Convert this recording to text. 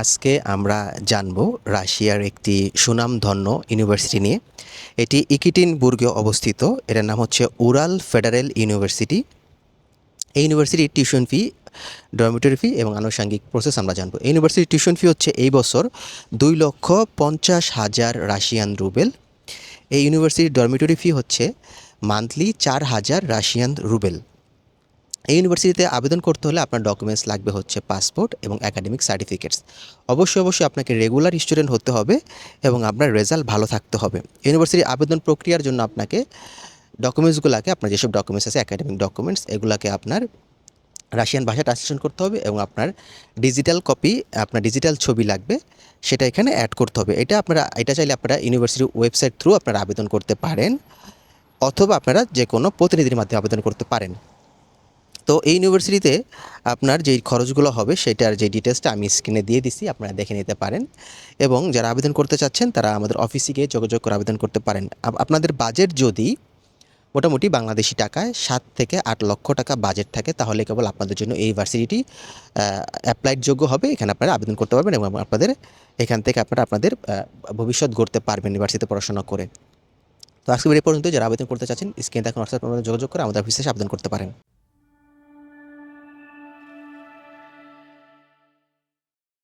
আজকে আমরা জানব রাশিয়ার একটি সুনামধন্য ইউনিভার্সিটি নিয়ে। এটি ইকিটিনবুর্গে অবস্থিত। এটার নাম হচ্ছে উরাল ফেডারেল ইউনিভার্সিটি। এই ইউনিভার্সিটির টিউশন ফি, ডরমিটরি ফি এবং আনুষঙ্গিক প্রসেস আমরা জানবো। এই ইউনিভার্সিটির টিউশন ফি হচ্ছে এই বছর 2,50,000 রাশিয়ান রুবেল। এই ইউনিভার্সিটির ডরমিটরি ফি হচ্ছে মান্থলি 4,000 রাশিয়ান রুবেল। এই ইউনিভার্সিটিতে আবেদন করতে হলে আপনার ডকুমেন্টস লাগবে হচ্ছে পাসপোর্ট এবং একাডেমিক সার্টিফিকেটস। অবশ্যই আপনাকে রেগুলার স্টুডেন্ট হতে হবে এবং আপনার রেজাল্ট ভালো থাকতে হবে। ইউনিভার্সিটি আবেদন প্রক্রিয়ার জন্য আপনাকে ডকুমেন্টসগুলোকে, আপনার যেসব ডকুমেন্টস আছে একাডেমিক ডকুমেন্টস, এগুলাকে আপনার রাশিয়ান ভাষায় ট্রান্সলেশন করতে হবে এবং আপনার ডিজিটাল কপি, আপনার ডিজিটাল ছবি লাগবে, সেটা এখানে অ্যাড করতে হবে। এটা চাইলে আপনারা ইউনিভার্সিটির ওয়েবসাইট থ্রু আপনারা আবেদন করতে পারেন, অথবা আপনারা যে কোনো প্রতিনিধির মাধ্যমে আবেদন করতে পারেন। তো এই ইউনিভার্সিটিতে আপনার যেই খরচগুলো হবে সেটার যে ডিটেলসটা আমি স্ক্রিনে দিয়ে দিছি, আপনারা দেখে নিতে পারেন। এবং যারা আবেদন করতে চাচ্ছেন তারা আমাদের অফিসে গিয়ে যোগাযোগ করে আবেদন করতে পারেন। আপনাদের বাজেট যদি মোটামুটি বাংলাদেশি টাকায় 7 থেকে 8 লক্ষ টাকা বাজেট থাকে, তাহলে কেবল আপনাদের জন্য এই ইউনিভার্সিটি অ্যাপ্লাইড যোগ্য হবে। এখানে আপনারা আবেদন করতে পারবেন এবং আপনাদের এখান থেকে আপনারা আপনাদের ভবিষ্যৎ গড়তে পারবেন ইউনিভার্সিটিতে পড়াশোনা করে। তো আজকে এই পর্যন্ত। যারা আবেদন করতে চাচ্ছেন স্ক্রিনে এখন হোয়াটসঅ্যাপ যোগাযোগ করে আমাদের অফিসে আবেদন করতে পারেন।